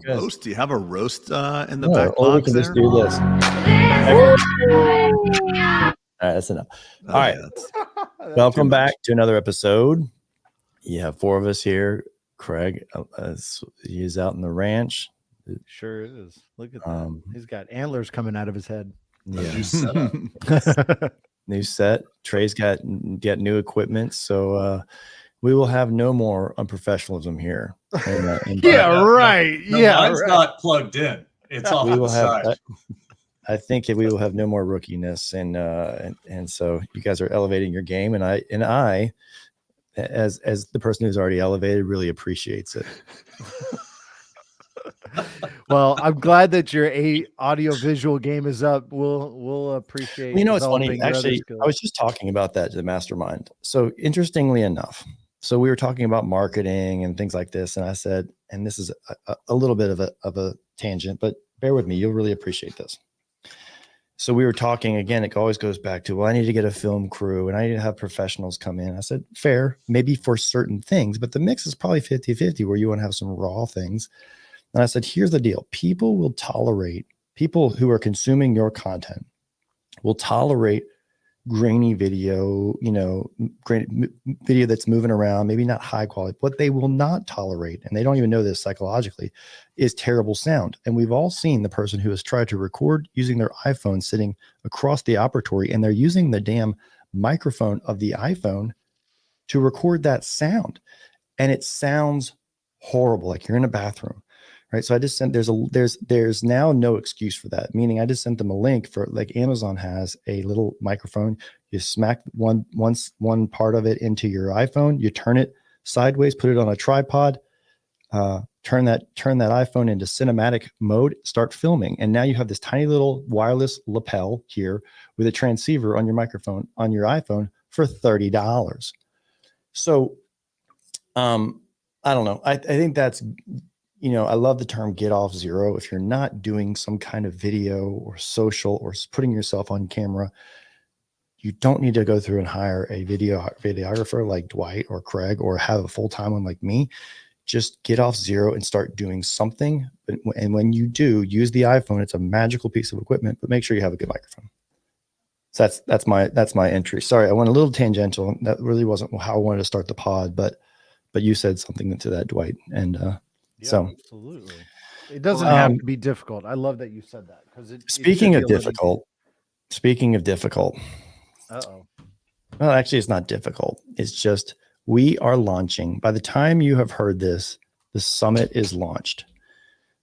roast? Do you have a roast in the No, back or we box can there? just do this. All right, that's enough. All right. Welcome back to another episode. You have 4 of us here. Craig, he's out in the ranch. Sure is. Look at that. He's got antlers coming out of his head. Yeah. New set. Trey's got new equipment. So we will have no more unprofessionalism here. Right. Mine's not plugged in. It's off we to will the have. side. I think that we will have no more rookiness, and so you guys are elevating your game, and I, as the person who's already elevated, really appreciates it. Well, I'm glad that your audio visual game is up. We'll appreciate. You know, it's funny. Actually, I was just talking about that to the mastermind. So interestingly enough, so we were talking about marketing and things like this, and I said, and this is a little bit of a tangent, but bear with me. You'll really appreciate this. So we were talking again, it always goes back to, well, I need to get a film crew and I need to have professionals come in. I said, fair, maybe for certain things, but the mix is probably 50-50 where you want to have some raw things. And I said, here's the deal. People who are consuming your content will tolerate grainy video, video that's moving around, maybe not high quality. What they will not tolerate, and they don't even know this psychologically, is terrible sound. And we've all seen the person who has tried to record using their iPhone sitting across the operatory, and they're using the damn microphone of the iPhone to record that sound. And it sounds horrible, like you're in a bathroom. Right. So I just sent, there's now no excuse for that. Meaning I just sent them a link for, like, Amazon has a little microphone. You smack one part of it into your iPhone, you turn it sideways, put it on a tripod, turn that iPhone into cinematic mode, start filming. And now you have this tiny little wireless lapel here with a transceiver on your microphone on your iPhone for $30. So I don't know. I think that's, I love the term get off zero. If you're not doing some kind of video or social or putting yourself on camera, you don't need to go through and hire a videographer like Dwight or Craig, or have a full-time one like me. Just get off zero and start doing something. And when you do, use the iPhone. It's a magical piece of equipment, but make sure you have a good microphone. So that's my entry. Sorry, I went a little tangential. That really wasn't how I wanted to start the pod, but you said something to that, Dwight. And so absolutely, it doesn't have to be difficult. I love that you said that, because speaking of difficult. Uh-oh. Well, actually, it's not difficult. It's just we are launching. By the time you have heard this, the summit is launched.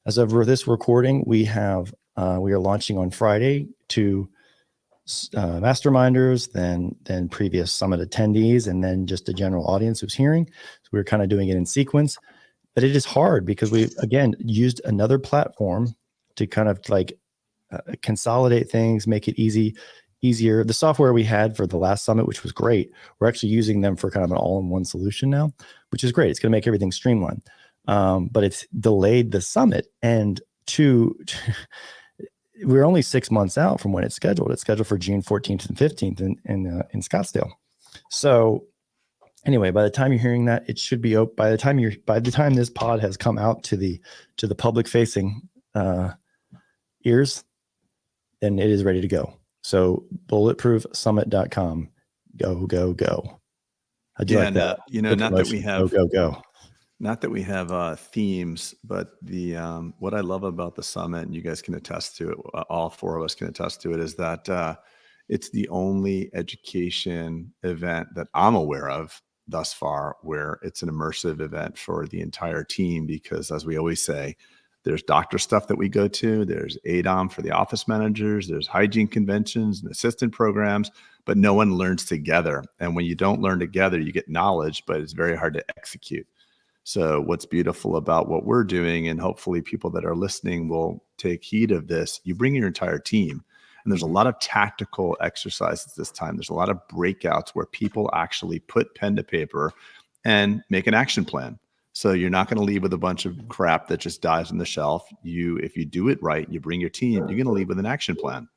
As of this recording, we are launching on Friday to masterminders, then previous summit attendees, and then just the general audience who's hearing. So we're kind of doing it in sequence. But it is hard because we, again, used another platform to kind of like consolidate things, make it easier. The software we had for the last summit, which was great, we're actually using them for kind of an all-in-one solution now, which is great. It's going to make everything streamlined. But it's delayed the summit. And we're only 6 months out from when it's scheduled. It's scheduled for June 14th and 15th in Scottsdale. So anyway, by the time you're hearing that, it should be open. By the time this pod has come out to the public facing ears, then it is ready to go. So bulletproofsummit.com. Go. I do like that. Not that we have go. Not that we have themes, but the what I love about the summit, and you guys can attest to it, all 4 of us can attest to it, is that it's the only education event that I'm aware of thus far where it's an immersive event for the entire team. Because as we always say, there's doctor stuff that we go to, there's ADOM for the office managers, there's hygiene conventions and assistant programs, but no one learns together. And when you don't learn together, you get knowledge, but it's very hard to execute. So what's beautiful about what we're doing, and hopefully people that are listening will take heed of this, you bring your entire team. And there's a lot of tactical exercises this time. There's a lot of breakouts where people actually put pen to paper and make an action plan. So you're not going to leave with a bunch of crap that just dies on the shelf. If you do it right, you bring your team, you're going to leave with an action plan.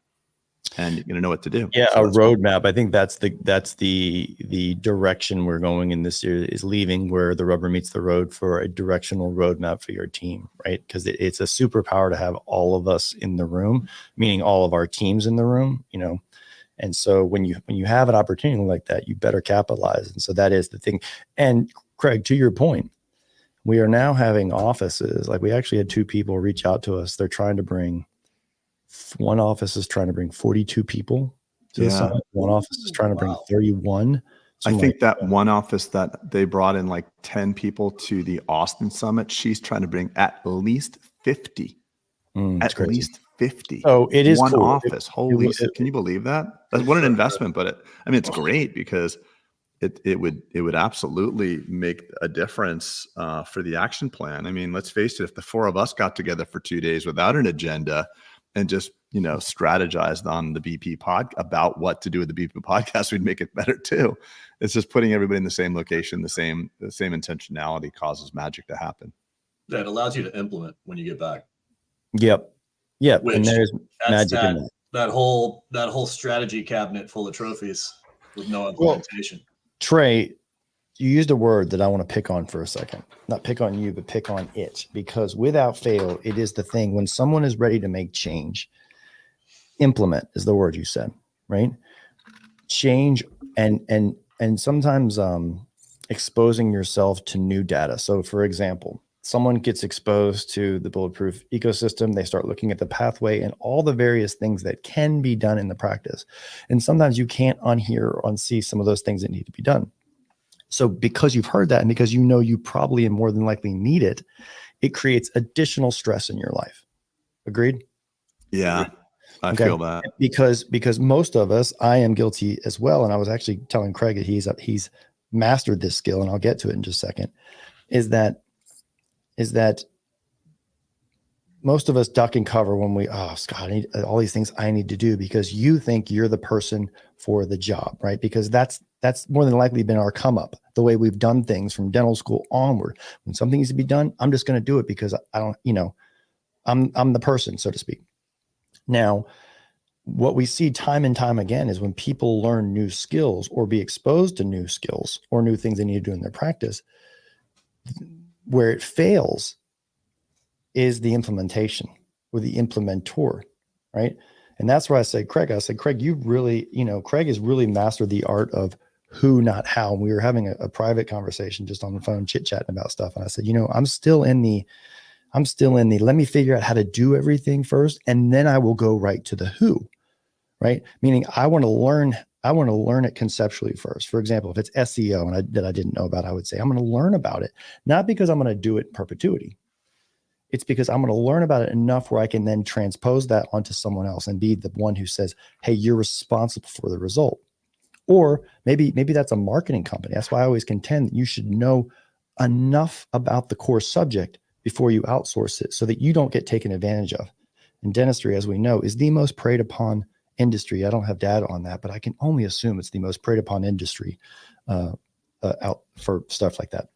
and you're going to know what to do. Yeah, So a roadmap. I think that's the direction we're going in this year, is leaving where the rubber meets the road for a directional roadmap for your team, right? Because it's a superpower to have all of us in the room, meaning all of our teams in the room, you know. And so when you have an opportunity like that, you better capitalize. And so that is the thing. And Craig, to your point, we are now having offices. Like, we actually had 2 people reach out to us. They're trying to bring, one office is trying to bring 42 people to the summit. One office is trying to bring 31. So I think that one office that they brought in like 10 people to the Austin summit, she's trying to bring at least 50. At crazy. least 50. Oh, it is one cool. office. Holy, can you believe that? That's what an investment, but it's great because it would absolutely make a difference for the action plan. I mean, let's face it, if the 4 of us got together for 2 days without an agenda and just, you know, strategized on the BP about what to do with the BP podcast, we'd make it better too. It's just putting everybody in the same location, the same intentionality causes magic to happen. That allows you to implement when you get back. Yep. Which, and there's magic in that. That whole strategy cabinet full of trophies with no implementation. Well, Trey, you used a word that I want to pick on for a second. Not pick on you, but pick on it. Because without fail, it is the thing. When someone is ready to make change, implement is the word you said, right? Change and sometimes exposing yourself to new data. So for example, someone gets exposed to the Bulletproof ecosystem. They start looking at the pathway and all the various things that can be done in the practice. And sometimes you can't unhear or unsee some of those things that need to be done. So because you've heard that, and because you know you probably and more than likely need it, it creates additional stress in your life. Agreed? Yeah, I feel that. Because most of us, I am guilty as well. And I was actually telling Craig that he's mastered this skill, and I'll get to it in just a second, is that most of us duck and cover when Scott, I need all these things I need to do, because you think you're the person for the job, right? Because that's more than likely been our come up, the way we've done things from dental school onward. When something needs to be done, I'm just going to do it because I don't, I'm the person, so to speak. Now, what we see time and time again is when people learn new skills or be exposed to new skills or new things they need to do in their practice, where it fails is the implementation or the implementor, right? And that's where I said, Craig, you really, Craig has really mastered the art of who, not how. And we were having a private conversation just on the phone, chit-chatting about stuff. And I said, I'm still in the, let me figure out how to do everything first, and then I will go right to the who, right? Meaning I want to learn it conceptually first. For example, if it's SEO that I didn't know about, I would say, I'm going to learn about it, not because I'm going to do it in perpetuity. It's because I'm going to learn about it enough where I can then transpose that onto someone else and be the one who says, hey, you're responsible for the result. Or maybe that's a marketing company. That's why I always contend that you should know enough about the core subject before you outsource it, so that you don't get taken advantage of. And dentistry, as we know, is the most preyed upon industry. I don't have data on that, but I can only assume it's the most preyed upon industry out for stuff like that.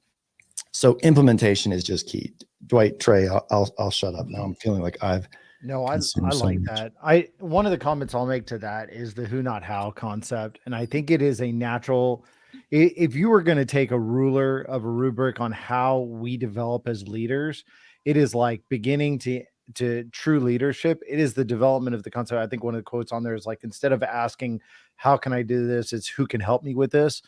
So implementation is just key. Dwight, Trey, I'll shut up now. I'm feeling like I like that. One of the comments I'll make to that is the who, not how concept. And I think it is a natural, if you were going to take a rubric on how we develop as leaders, it is like beginning to true leadership. It is the development of the concept. I think one of the quotes on there is like, instead of asking, how can I do this? It's who can help me with this?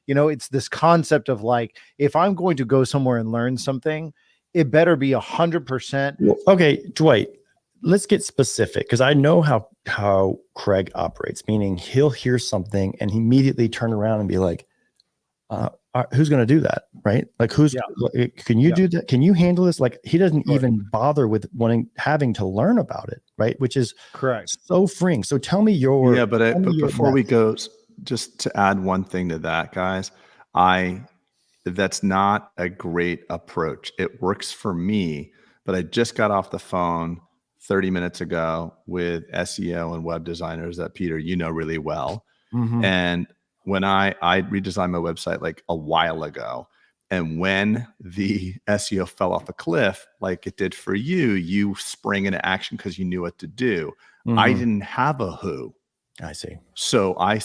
It's this concept of like, if I'm going to go somewhere and learn something, it better be 100%. Okay, Dwight, let's get specific, because I know how Craig operates, meaning he'll hear something and immediately turn around and be like, who's going to do that? Right? Like, can you do that? Can you handle this? Like, he doesn't even bother with having to learn about it. Right. Which is correct. So freeing. So tell me but before we go, just to add one thing to that, guys, that's not a great approach. It works for me, but I just got off the phone 30 minutes ago with SEO and web designers that Peter, really well. Mm-hmm. And when I redesigned my website like a while ago, and when the SEO fell off a cliff, like it did for you sprang into action because you knew what to do. Mm-hmm. I didn't have a who. I see. So I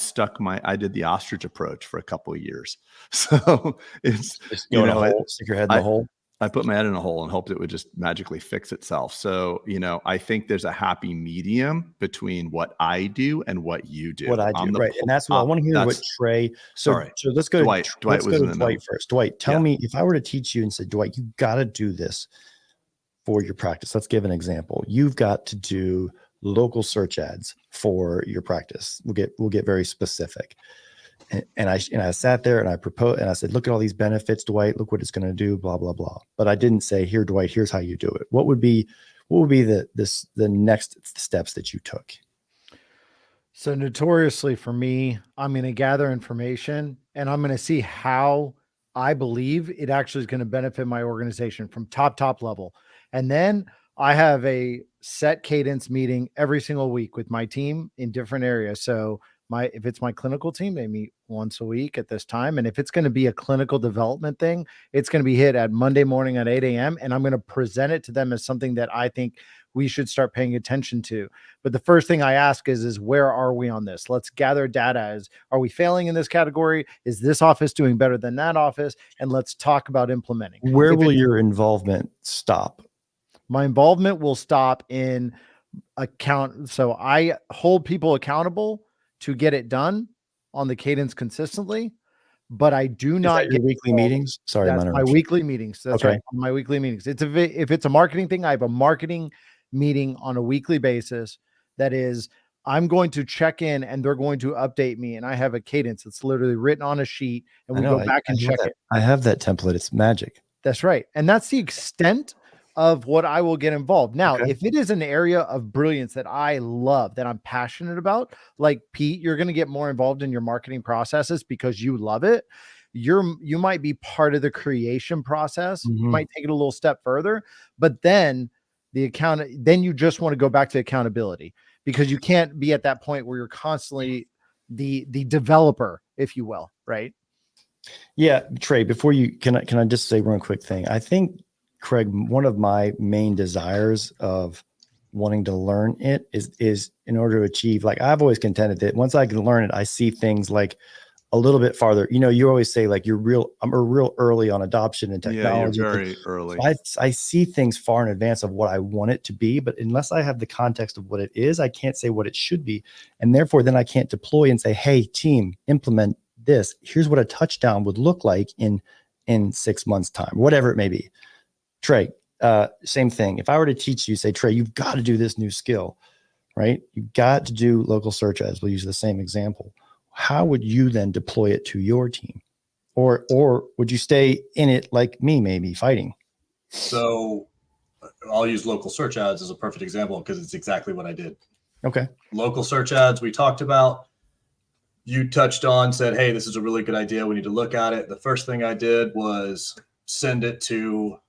did the ostrich approach for a couple of years. So it's, Just go in a hole, stick your head in the hole. I put my head in a hole and hoped it would just magically fix itself. So, I think there's a happy medium between what I do and what you do. What I do, right? And that's what I want to hear. What Trey. So let's go Dwight. to Dwight let's go to Dwight first. Dwight, tell me, if I were to teach you and say, Dwight, you got to do this for your practice. Let's give an example. You've got to do local search ads for your practice. We'll get very specific. And I sat there and I proposed and I said, look at all these benefits, Dwight, look what it's going to do, blah, blah, blah. But I didn't say, here, Dwight, here's how you do it. What would be the next steps that you took? So notoriously for me, I'm going to gather information and I'm going to see how I believe it actually is going to benefit my organization from top level. And then I have a set cadence meeting every single week with my team in different areas. So if it's my clinical team, they meet once a week at this time. And if it's going to be a clinical development thing, it's going to be hit at Monday morning at 8 a.m. And I'm going to present it to them as something that I think we should start paying attention to. But the first thing I ask is where are we on this? Let's gather data. Are we failing in this category? Is this office doing better than that office? And let's talk about implementing. Where will your involvement stop? My involvement will stop in account. So I hold people accountable to get it done on the cadence consistently, but I do not get weekly meetings. Sorry, that's my weekly meetings. That's right. My weekly meetings. If it's a marketing thing, I have a marketing meeting on a weekly basis. That is, I'm going to check in and they're going to update me. And I have a cadence that's literally written on a sheet and we go back and check it. I have that template. It's magic. That's right. And that's the extent of what I will get involved. Now, if it is an area of brilliance that I love, that I'm passionate about, like Pete, you're going to get more involved in your marketing processes because you love it. You might be part of the creation process. You might take it a little step further, but then then you just want to go back to accountability because you can't be at that point where you're constantly the developer, if you will. Right. Yeah. Trey, before can I just say one quick thing? I think, Craig, one of my main desires of wanting to learn it is in order to achieve, like I've always contended that once I can learn it, I see things like a little bit farther. You always say like I'm real early on adoption and technology. Yeah, you're very early. So I see things far in advance of what I want it to be, but unless I have the context of what it is, I can't say what it should be. And therefore then I can't deploy and say, hey team, implement this. Here's what a touchdown would look like in 6 months time, whatever it may be. Trey, same thing. If I were to teach you, say, Trey, you've got to do this new skill, right? You've got to do local search ads. We'll use the same example. How would you then deploy it to your team? Or would you stay in it like me, maybe fighting? So I'll use local search ads as a perfect example because it's exactly what I did. Okay. Local search ads we talked about. You touched on, said, hey, this is a really good idea. We need to look at it. The first thing I did was send it to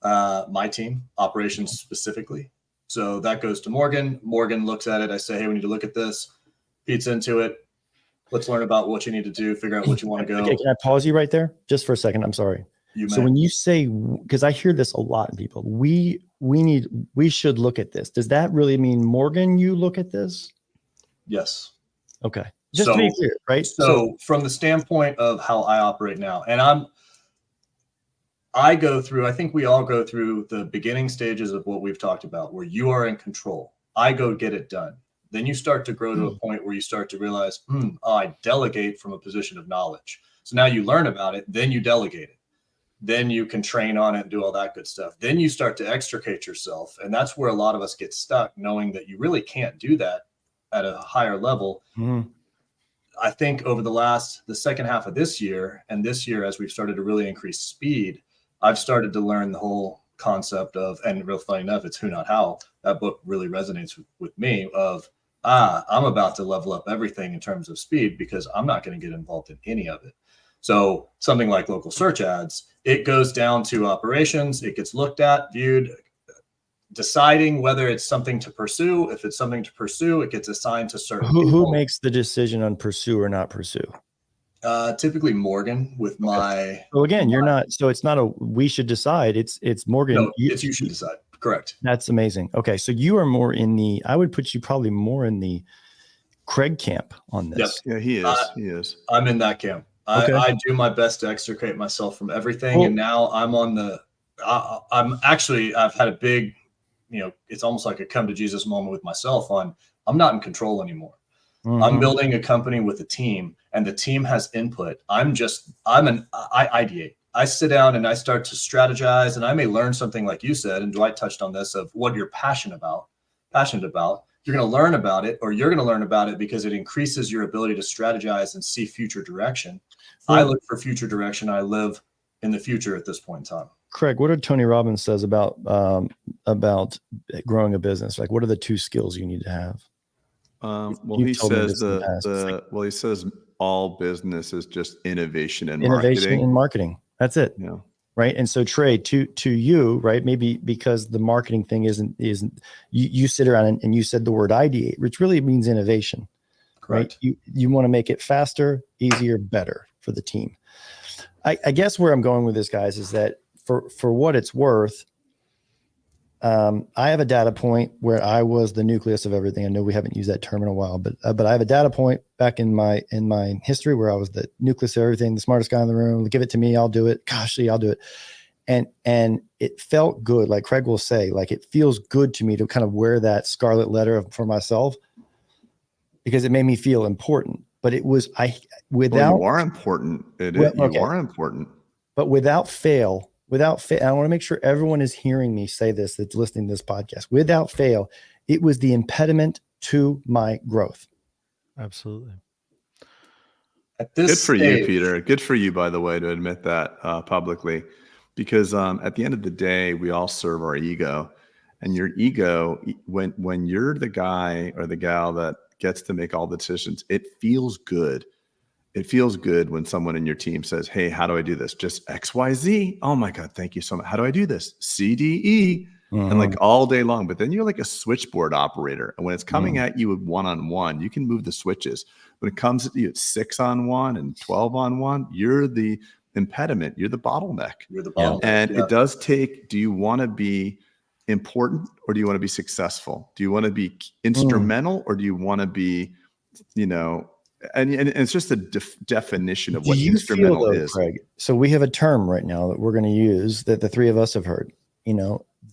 my team, operations specifically. So that goes to Morgan. Morgan looks at it. I say, hey, we need to look at this. Pete's into it. Let's learn about what you need to do, figure out what you want to go. Okay, can I pause you right there just for a second? I'm sorry. When you say, because I hear this a lot in people, we should look at this. Does that really mean, Morgan, you look at this? Yes. Okay. Just to be clear, right? So from the standpoint of how I operate now, and I think we all go through the beginning stages of what we've talked about, where you are in control. I go get it done. Then you start to grow to a point where you start to realize, I delegate from a position of knowledge. So now you learn about it, then you delegate it. Then you can train on it and do all that good stuff. Then you start to extricate yourself. And that's where a lot of us get stuck, knowing that you really can't do that at a higher level. I think over the second half of this year, and this year, as we've started to really increase speed, I've started to learn the whole concept of, and real funny enough, it's Who Not How. That book really resonates with me of, I'm about to level up everything in terms of speed because I'm not going to get involved in any of it. So something like local search ads, it goes down to operations. It gets looked at, viewed, deciding whether it's something to pursue. If it's something to pursue, it gets assigned to certain people. Who makes the decision on pursue or not pursue? Typically Morgan with my. So again, you're not. So it's not a we should decide. It's Morgan. No, it's you should decide. Correct. That's amazing. Okay, so you are more in the. I would put you probably more in the Craig camp on Yep. this. Yeah, he is. He is. I'm in that camp. Okay. I do my best to extricate myself from everything. Well- and now I'm on I've had a big, it's almost like a come to Jesus moment with myself I'm not in control anymore. Mhm. I'm building a company with a team, and the team has input. I ideate. I sit down and I start to strategize, and I may learn something like you said, and Dwight touched on this, of what you're passionate about. You're going to learn about it, or you're going to learn about it because it increases your ability to strategize and see future direction. I look for future direction. I live in the future at this point in time. Craig, what did Tony Robbins says about growing a business? Like, what are the 2 skills you need to have? Well, You've he told me says this in the past. he says all business is just innovation and Innovation marketing. and marketing. That's it. Yeah. Right. And so Trey, to you, right, maybe because the marketing thing isn't you sit around and you said the word ideate, which really means innovation. Correct. Right. You want to make it faster, easier, better for the team. I guess where I'm going with this, guys, is that for what it's worth, I have a data point where I was the nucleus of everything. I know we haven't used that term in a while, but I have a data point back in my history where I was the nucleus of everything, the smartest guy in the room. Give it to me, I'll do it. Gosh, I'll do it. And it felt good. Like Craig will say, like, it feels good to me to kind of wear that scarlet letter for myself because it made me feel important. But it was without. Well, you are important. You are important. But without fail, I want to make sure everyone is hearing me say this, that's listening to this podcast. Without fail, it was the impediment to my growth. Absolutely. At this Good for stage, you, Peter. Good for you, by the way, to admit that publicly, because at the end of the day, we all serve our ego, and your ego, when you're the guy or the gal that gets to make all the decisions, it feels good. It feels good when someone in your team says, hey, how do I do this? Just X, Y, Z. Oh my God, thank you so much. How do I do this? C, D, E. And like all day long. But then you're like a switchboard operator. And when it's coming at you with 1-on-1, you can move the switches. When it comes at you at 6-on-1 and 12-on-1, you're the impediment. You're the bottleneck. You're the bottleneck. And it does take, do you want to be important or do you want to be successful? Do you want to be instrumental or do you want to be, and it's just a definition of what instrumental is. Craig? So we have a term right now that we're going to use that the 3 of us have heard.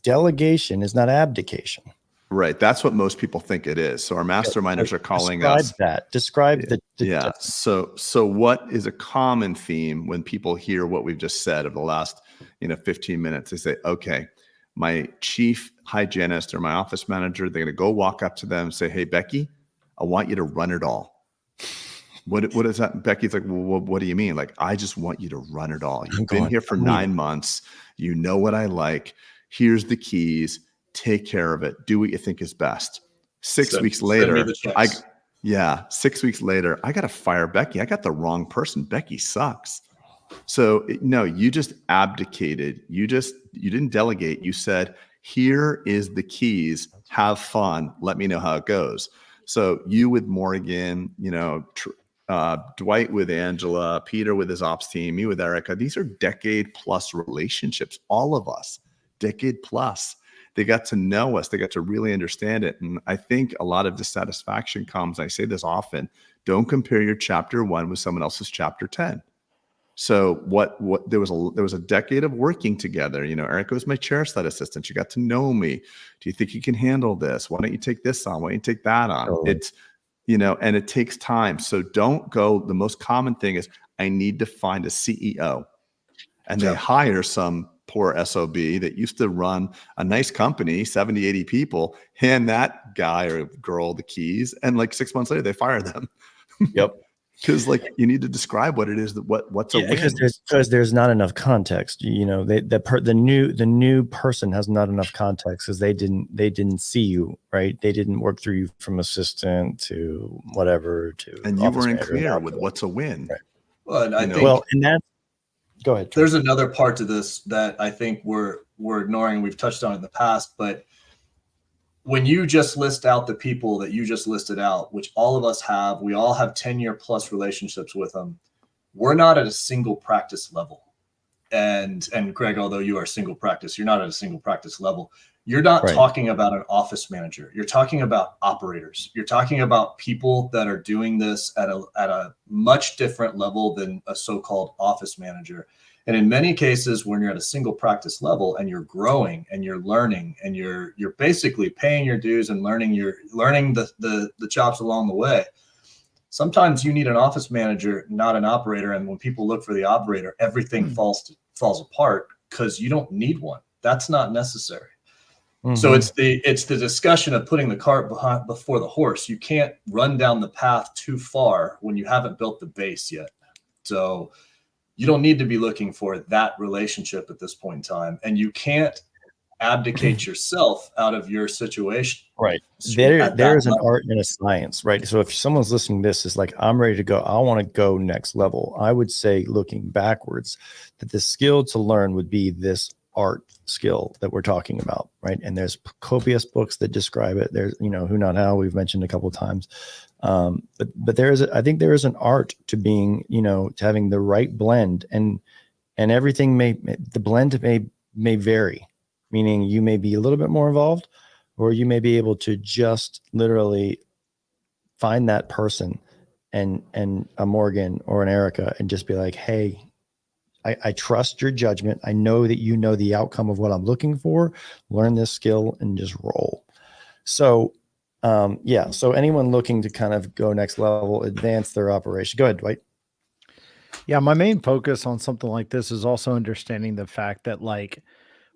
Delegation is not abdication. Right. That's what most people think it is. So our masterminders are calling us. Describe the yeah. So what is a common theme when people hear what we've just said of the last 15 minutes? They say, okay, my chief hygienist or my office manager, they're going to go walk up to them and say, hey, Becky, I want you to run it all. What is that? Becky's like, well, what do you mean? Like, I just want you to run it all. You've been here for 9 months. You know what I like. Here's the keys. Take care of it. Do what you think is best. 6 weeks later, 6 weeks later, I got to fire Becky. I got the wrong person. Becky sucks. So no, you just abdicated. You didn't delegate. You said, here is the keys. Have fun. Let me know how it goes. So you with Morgan, Dwight with Angela, Peter with his ops team, me with Erica, these are decade plus relationships. All of us, decade plus. They got to know us. They got to really understand it. And I think a lot of dissatisfaction comes, I say this often, don't compare your chapter 1 with someone else's chapter 10. So there was a decade of working together. Erica was my chair slide assistant. She got to know me. Do you think you can handle this? Why don't you take this on? Why don't you take that on? Totally. It's, and it takes time. So don't go. The most common thing is I need to find a CEO, and they hire some poor SOB that used to run a nice company, 70, 80 people, hand that guy or girl the keys. And like 6 months later, they fire them. Yep. Because you need to describe what it is what's a win. Because there's not enough context. The new person has not enough context because they didn't see you, right? They didn't work through you from assistant to whatever to. And you weren't clear with what's a win. Right. Well, and go ahead. There's another part to this that I think we're ignoring. We've touched on it in the past, but when you just list out the people that you just listed out, which all of us have, we all have 10-year plus relationships with them. We're not at a single practice level. and Greg, although you are single practice, you're not at a single practice level. You're not Right. talking about an office manager. You're talking about operators. You're talking about people that are doing this at a much different level than a so-called office manager. And in many cases, when you're at a single practice level and you're growing and you're learning and you're basically paying your dues and learning the chops along the way, sometimes you need an office manager, not an operator. And when people look for the operator, everything falls apart because you don't need one. That's not necessary. So it's the discussion of putting the cart before the horse. You can't run down the path too far when you haven't built the base yet. So you don't need to be looking for that relationship at this point in time. And you can't abdicate yourself out of your situation. Right. There is an art and a science, right? So if someone's listening to this is like, I'm ready to go, I want to go next level. I would say, looking backwards, that the skill to learn would be this art skill that we're talking about, right? And there's copious books that describe it. There's, who, not how, we've mentioned a couple of times. But I think there is an art to being, to having the right blend, and everything the blend may vary, meaning you may be a little bit more involved, or you may be able to just literally find that person and a Morgan or an Erica and just be like, hey, I trust your judgment. I know that you know the outcome of what I'm looking for. Learn this skill and just roll. So, so anyone looking to kind of go next level, advance their operation. Go ahead, Dwight. Yeah, my main focus on something like this is also understanding the fact that, like,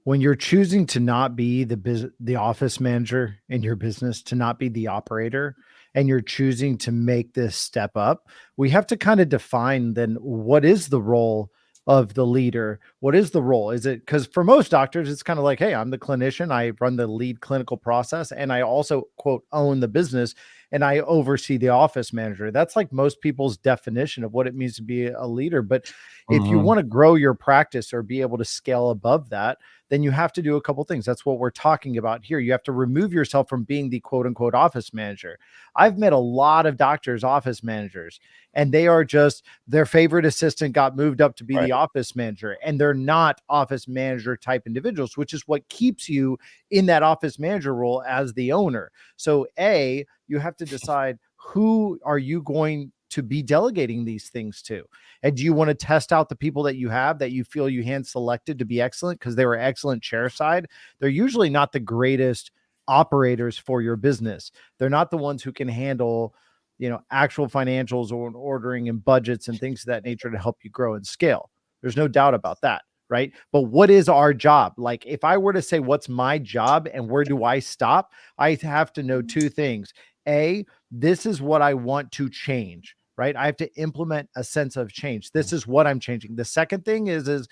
when you're choosing to not be the office manager in your business, to not be the operator, and you're choosing to make this step up, we have to kind of define then what is the role of the leader. What is the role? Is it, because for most doctors, it's kind of like, hey, I'm the clinician. I run the lead clinical process. And I also, quote, own the business, and I oversee the office manager. That's like most people's definition of what it means to be a leader. But if you want to grow your practice or be able to scale above that, then you have to do a couple things. That's what we're talking about here. You have to remove yourself from being the quote unquote office manager. I've met a lot of doctors, office managers, and they are just, their favorite assistant got moved up to be the office manager, and they're not office manager type individuals, which is what keeps you in that office manager role as the owner. So you have to decide, who are you going to be delegating these things to? And do you want to test out the people that you have that you feel you hand selected to be excellent because they were excellent chair side? They're usually not the greatest operators for your business. They're not the ones who can handle, actual financials or ordering and budgets and things of that nature to help you grow and scale. There's no doubt about that. Right. But what is our job? Like, if I were to say, what's my job and where do I stop? I have to know two things. This is what I want to change, right? I have to implement a sense of change. This is what I'm changing. The second thing is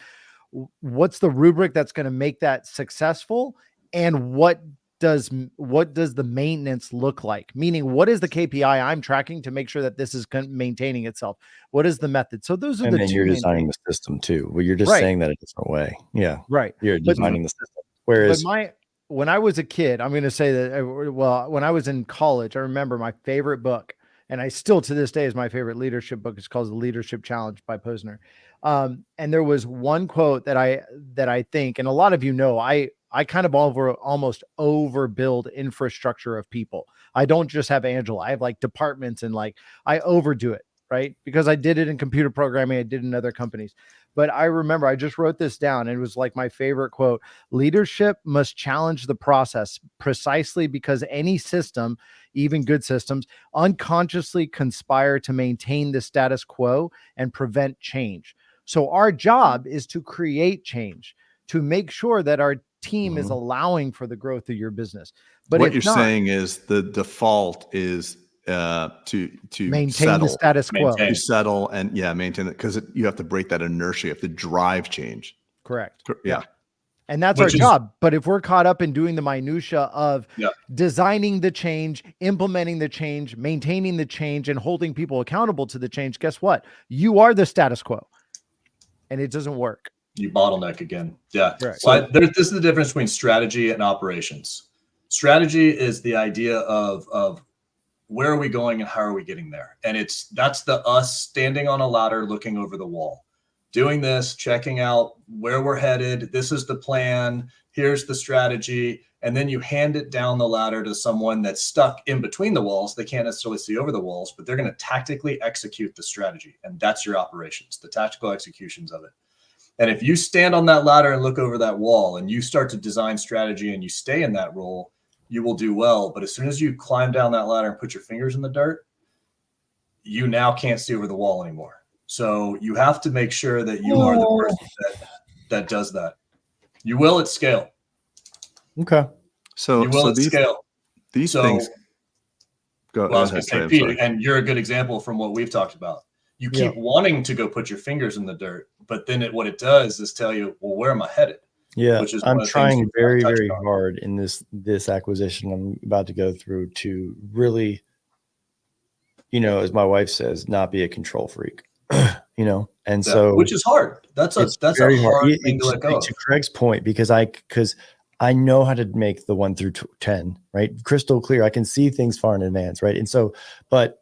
what's the rubric that's going to make that successful? And what does the maintenance look like? Meaning, what is the KPI I'm tracking to make sure that this is maintaining itself? What is the method? So those are the two. And you're designing the system too. Well, you're just saying that a different way. Yeah. Right. You're designing the system. Whereas when I was a kid, I'm going to say that, when I was in college, I remember my favorite book, and I still to this day is my favorite leadership book. It's called The Leadership Challenge by Posner. And there was one quote that I think, and a lot of I kind of almost overbuild infrastructure of people. I don't just have Angela. I have like departments, and like I overdo it, right? Because I did it in computer programming. I did in other companies. But I remember I just wrote this down, and it was like my favorite quote: leadership must challenge the process, precisely because any system, even good systems, unconsciously conspire to maintain the status quo and prevent change. So our job is to create change, to make sure that our team is allowing for the growth of your business. But what you're saying is the default is to maintain settle, the status quo, to settle and maintain it, because you have to break that inertia. You have to drive change. Correct. Yeah. And that's our job. But if we're caught up in doing the minutia of designing the change, implementing the change, maintaining the change, and holding people accountable to the change, guess what? You are the status quo, and it doesn't work. You bottleneck again. Yeah. Right. So this is the difference between strategy and operations. Strategy is the idea of where are we going and how are we getting there? And that's us standing on a ladder looking over the wall. doing this, checking out where we're headed. This is the plan. Here's the strategy. And then you hand it down the ladder to someone that's stuck in between the walls. They can't necessarily see over the walls, but they're going to tactically execute the strategy. And that's your operations, the tactical executions of it. And if you stand on that ladder and look over that wall and you start to design strategy and you stay in that role, you will do well. But as soon as you climb down that ladder and put your fingers in the dirt, you now can't see over the wall anymore. So you have to make sure that you are the person that does that. You will at scale. Okay. You will at scale. These things. I was going to say, Pete, and you're a good example from what we've talked about. You keep wanting to go put your fingers in the dirt, but then what it does is tell you, well, where am I headed? Yeah, I'm trying very, very hard in this acquisition I'm about to go through to really, as my wife says, not be a control freak. And so which is hard. That's a hard thing to let go of. To Craig's point, because I know how to make the 1 through 10, right? Crystal clear. I can see things far in advance, right? And so, but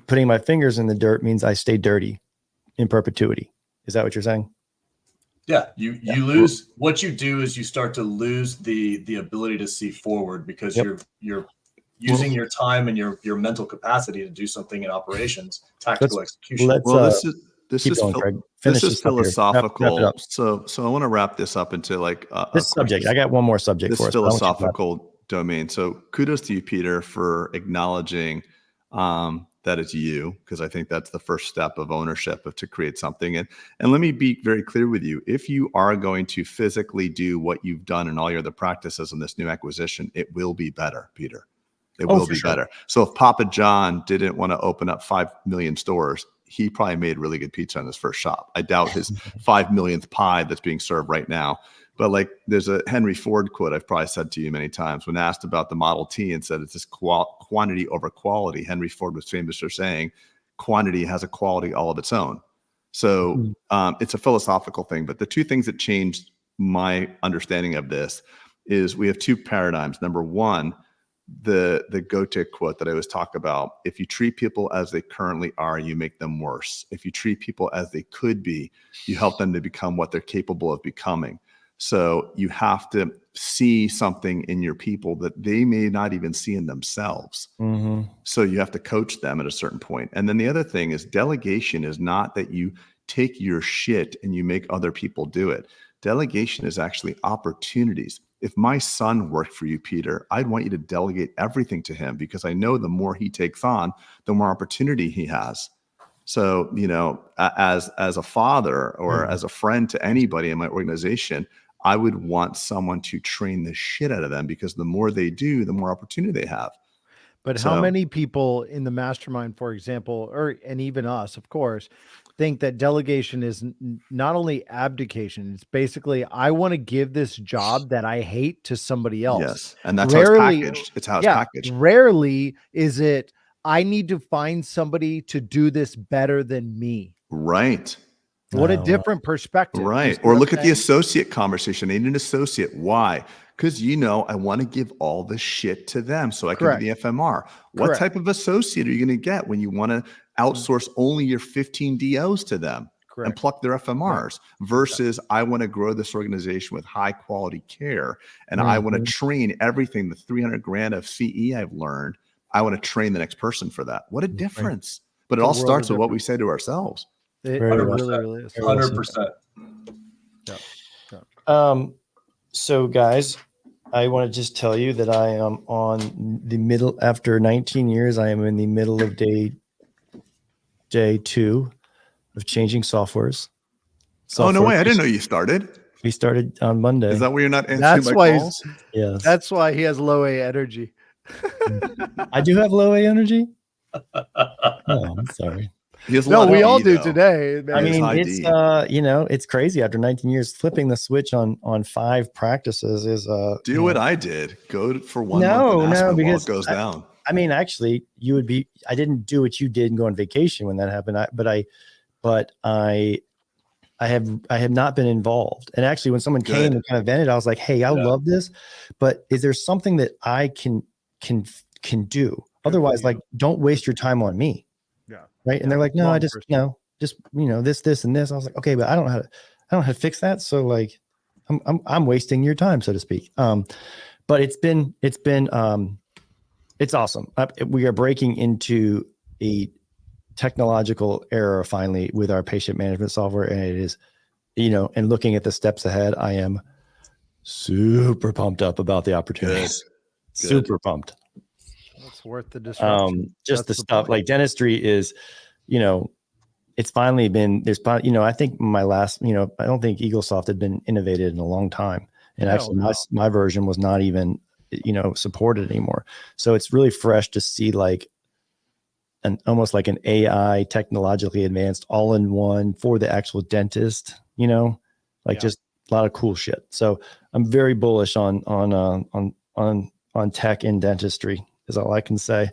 putting my fingers in the dirt means I stay dirty in perpetuity. Is that what you're saying? Yeah, you lose. What you do is you start to lose the ability to see forward because you're using your time and your mental capacity to do something in operations, tactical execution. This is philosophical. So I want to wrap this up into like this subject. I got one more subject this for us. Philosophical domain. So kudos to you, Peter, for acknowledging that it's you, because I think that's the first step of ownership to create something. And let me be very clear with you. If you are going to physically do what you've done in all your other practices in this new acquisition, it will be better, Peter. It will be better. So if Papa John didn't want to open up 5 million stores, he probably made really good pizza in his first shop. I doubt his 5 millionth pie that's being served right now. But like there's a Henry Ford quote I've probably said to you many times when asked about the Model T and said it's just quantity over quality. Henry Ford was famous for saying quantity has a quality all of its own. So it's a philosophical thing. But the two things that changed my understanding of this is we have two paradigms. Number one, the Goethe quote that I always talk about: if you treat people as they currently are, you make them worse. If you treat people as they could be, you help them to become what they're capable of becoming. So you have to see something in your people that they may not even see in themselves. Mm-hmm. So you have to coach them at a certain point. And then the other thing is delegation is not that you take your shit and you make other people do it. Delegation is actually opportunities. If my son worked for you, Peter, I'd want you to delegate everything to him because I know the more he takes on, the more opportunity he has. So, as a father or as a friend to anybody in my organization, I would want someone to train the shit out of them because the more they do, the more opportunity they have. But how many people in the mastermind, for example, and even us, of course, think that delegation is not only abdication, it's basically, I want to give this job that I hate to somebody else. Yes. And that's how it's packaged. It's how it's packaged. Rarely is it, I need to find somebody to do this better than me. Right. What a different perspective. Right. Or look at the associate conversation. I need an associate. Why? Because, I want to give all the shit to them so I can be the FMR. What type of associate are you going to get when you want to outsource only your 15 DOs to them and pluck their FMRs versus I want to grow this organization with high quality care and I want to train everything, the 300 grand of CE I've learned. I want to train the next person for that. What a difference. But it all starts with what we say to ourselves. It really is. 100%. Yeah. So guys, I want to just tell you that I am on the middle, after 19 years, I am in the middle of day 2 of changing softwares. Oh, no way. I didn't know you started. We started on Monday. Is that why you're not answering my calls? Yes. That's why he has low A energy. I do have low A energy. Oh, I'm sorry. No, we all do today. I mean, it's it's crazy. After 19 years, flipping the switch on 5 practices is do what I did. Go for 1 month and because it goes down. I mean, actually, you would be. I didn't do what you did and go on vacation when that happened. But I have not been involved. And actually, when someone came and kind of vented, I was like, "Hey, I love this, but is there something that I can do? Otherwise, like, don't waste your time on me." Yeah. Right. And they're like, no, just, this, and this. I was like, okay, but I don't know how to fix that. So like, I'm wasting your time, so to speak. But it's awesome. We are breaking into a technological era finally with our patient management software. And it is, and looking at the steps ahead, I am super pumped up about the opportunities. Good. Super pumped. It's worth the disruption. Just That's the stuff point. like dentistry is, it's finally been, I think my last, I don't think EagleSoft had been innovated in a long time. And actually my version was not even, supported anymore. So it's really fresh to see like almost like an AI technologically advanced all-in-one for the actual dentist, just a lot of cool shit. So I'm very bullish on tech in dentistry is all I can say.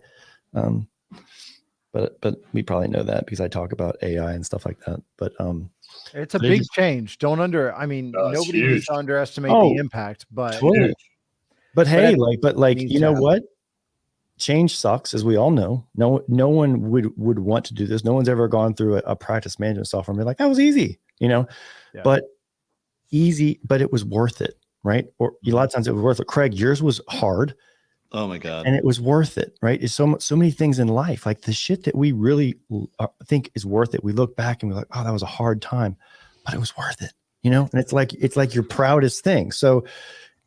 But we probably know that because I talk about AI and stuff like that. But it's a big change. Nobody needs to underestimate the impact, but totally. But hey, you know what? Change sucks, as we all know. No one would want to do this. No one's ever gone through a practice management software and be like, that was easy, but it was worth it, right? Or a lot of times it was worth it. Craig, yours was hard. Oh my God. And it was worth it, right? It's so many things in life, like the shit that we really think is worth it. We look back and we're like, oh, that was a hard time, but it was worth it, and it's like your proudest thing. So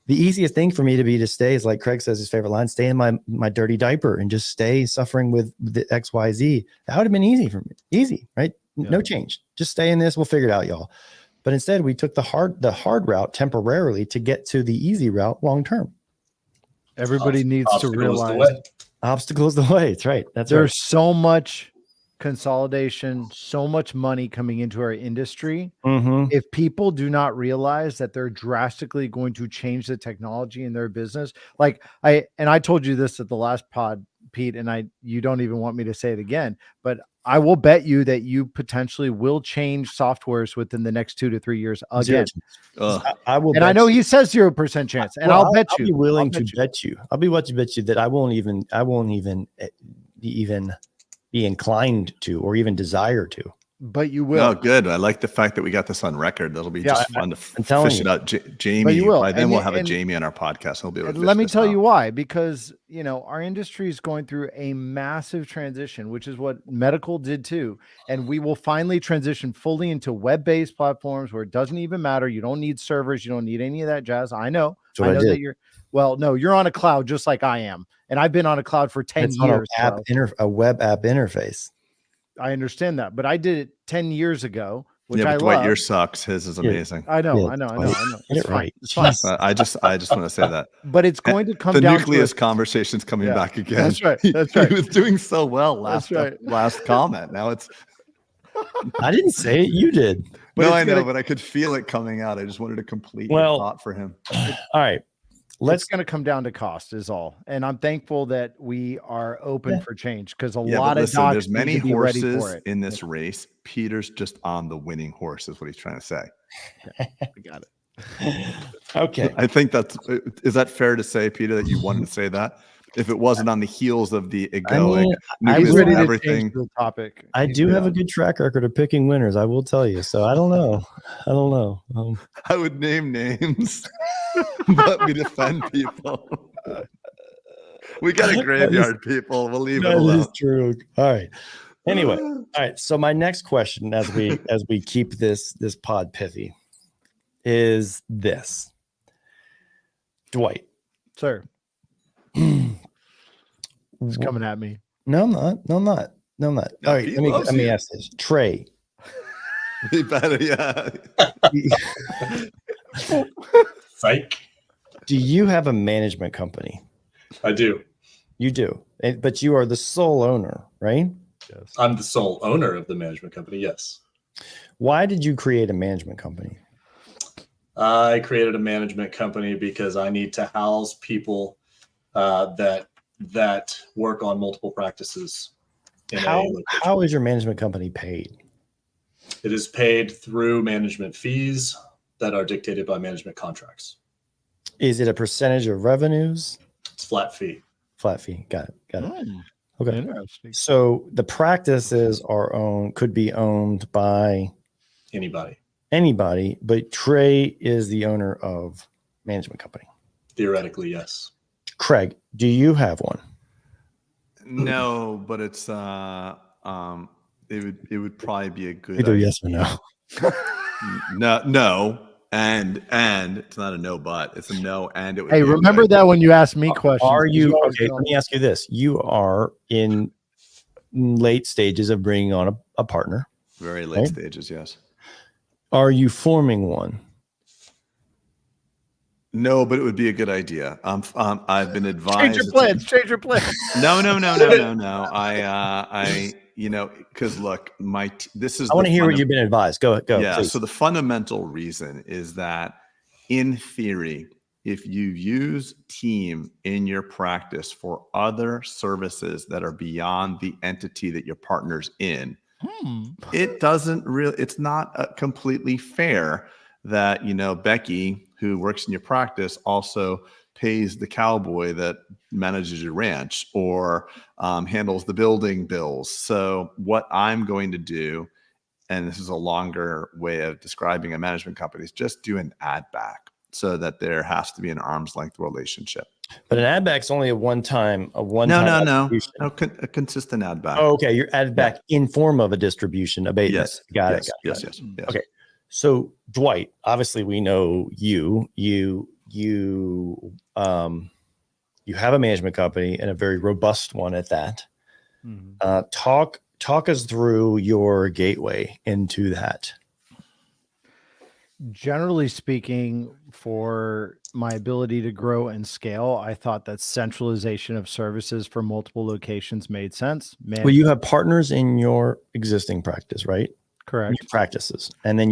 the easiest thing for me to stay is, like Craig says, his favorite line, stay in my dirty diaper and just stay suffering with the XYZ. That would have been easy for me. Easy, right? Yeah. No change. Just stay in this. We'll figure it out, y'all. But instead we took the hard route temporarily to get to the easy route long-term. Everybody needs to realize obstacles the way. That's right. There's so much consolidation, so much money coming into our industry. Mm-hmm. If people do not realize that they're drastically going to change the technology in their business, like I told you this at the last pod, Pete, and you don't even want me to say it again, but I will bet you that you potentially will change softwares within the next 2 to 3 years again. I will, and I know he says 0% chance, and I'll bet you. I'll be willing to bet you. I'll be willing to bet you that I won't even be inclined to or even desire to. But you will. Oh, good. I like the fact that we got this on record. That'll be just fun to fish it out. Jamie, but you will. By then we'll have a Jamie on our podcast. He'll be able to let me tell you why. Because, our industry is going through a massive transition, which is what medical did too. And we will finally transition fully into web-based platforms where it doesn't even matter. You don't need servers. You don't need any of that jazz. I know. I know that you're on a cloud just like I am. And I've been on a cloud for 10 years. A web app interface. I understand that, but I did it 10 years ago, which I Dwight, love. yours sucks. His is amazing. I know. It's fine. It's fine. I just want to say that. But it's going to come down to the nucleus conversation's coming back again. That's right. That's right. He was doing so well last comment. Now it's. I didn't say it. You did. But I know, but I could feel it coming out. I just wanted to complete the thought for him. All right. It's going to come down to cost is all. And I'm thankful that we are open for change because a lot of docs there's many horses in this race. Peter's just on the winning horse is what he's trying to say. I got it. Okay. I think is that fair to say, Peter, that you wanted to say that? If it wasn't on the heels of the egoic, I'm ready to change the topic. I do have a good track record of picking winners, I will tell you. So I don't know. I would name names, but we defend people. We got a graveyard, people. We'll leave it alone. That is true. All right. Anyway, all right. So my next question, as we keep this pod pithy, is this: Dwight, sir. It's coming at me. No, I'm not. All right, let me ask this. Trey. He better, yeah. Psych. Do you have a management company? I do. You do. But you are the sole owner, right? Yes. I'm the sole owner of the management company, yes. Why did you create a management company? I created a management company because I need to house people that work on multiple practices. How is your management company paid? It is paid through management fees that are dictated by management contracts. Is it a percentage of revenues? It's flat fee. Flat fee. Got it. Okay. Interesting. So the practices could be owned by Anybody. but Trey is the owner of management company. Theoretically, yes. Craig, do you have one? No, but it's it would probably be a good Either idea. yes or no. No, and it's not a no, but it's a no, and it would. Hey, be a remember good that when you ask me questions. Are you always okay? go- Let me ask you this: you are in late stages of bringing on a partner. Very late right? stages, yes. Are you forming one? No, but it would be a good idea. I've been advised. Change your plans. Change your plans. No. I because look, this is. I want to hear what you've been advised. Go. Yeah. Please. So the fundamental reason is that, in theory, if you use team in your practice for other services that are beyond the entity that your partner's in, it doesn't really. It's not completely fair that Becky, who works in your practice, also pays the cowboy that manages your ranch or handles the building bills. So what I'm going to do, and this is a longer way of describing a management company, is just do an add back so that there has to be an arm's length relationship. But an add back's only a one-time. No. A consistent add back. Oh, okay. You're added back in form of a distribution abatement. Yes. Got it. Yes. Okay. So Dwight, obviously we know you have a management company and a very robust one at that. Talk us through your gateway into that. Generally speaking, for my ability to grow and scale, I thought that centralization of services for multiple locations made sense. Well, you have partners in your existing practice, right? Correct. Your practices. And then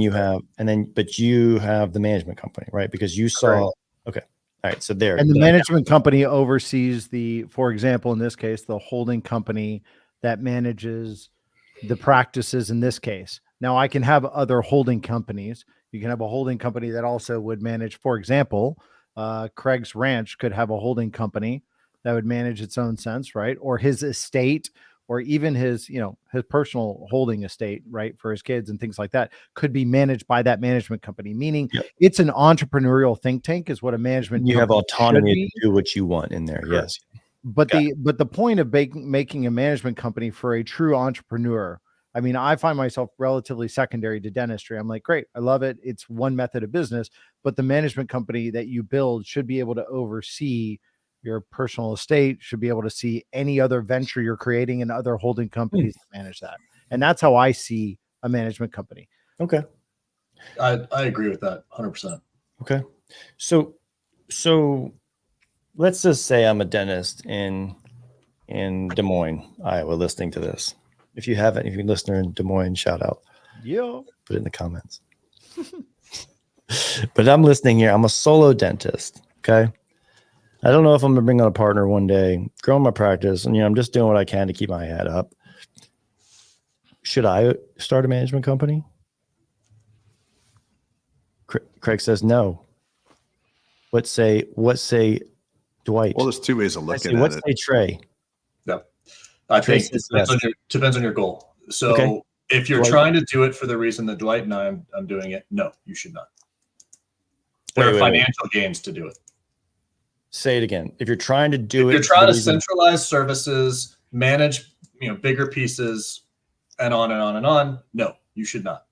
but you have the management company, right? Because you saw, Correct. okay. All right. So there. And the management company oversees for example, in this case, the holding company that manages the practices in this case. Now I can have other holding companies. You can have a holding company that also would manage, for example, Craig's ranch could have a holding company that would manage its own sense, right? Or his estate, or even his personal holding estate, right? For his kids and things like that could be managed by that management company, meaning it's an entrepreneurial think tank is what a management you have autonomy to do what you want in there. Correct. Yes. But the point of making a management company for a true entrepreneur, I mean, I find myself relatively secondary to dentistry. I'm like, great, I love it. It's one method of business, but the management company that you build should be able to oversee your personal estate, should be able to see any other venture you're creating and other holding companies that manage that. And that's how I see a management company. Okay. I agree with that 100%. Okay. So let's just say I'm a dentist in Des Moines, Iowa, listening to this. If you have any listener in Des Moines, shout out. Yeah. Put it in the comments. But I'm listening here. I'm a solo dentist. Okay. I don't know if I'm going to bring on a partner one day, grow my practice, and I'm just doing what I can to keep my head up. Should I start a management company? Craig says no. What say Dwight? Well, there's two ways of looking at what it. say Trey? Yeah, I think it depends on your goal. So if you're trying to do it for the reason that Dwight and I'm doing it, no, you should not. There are financial gains to do it. Say it again. If you're trying to do if you're trying to centralize services, manage, bigger pieces, and on and on and on, no, you should not.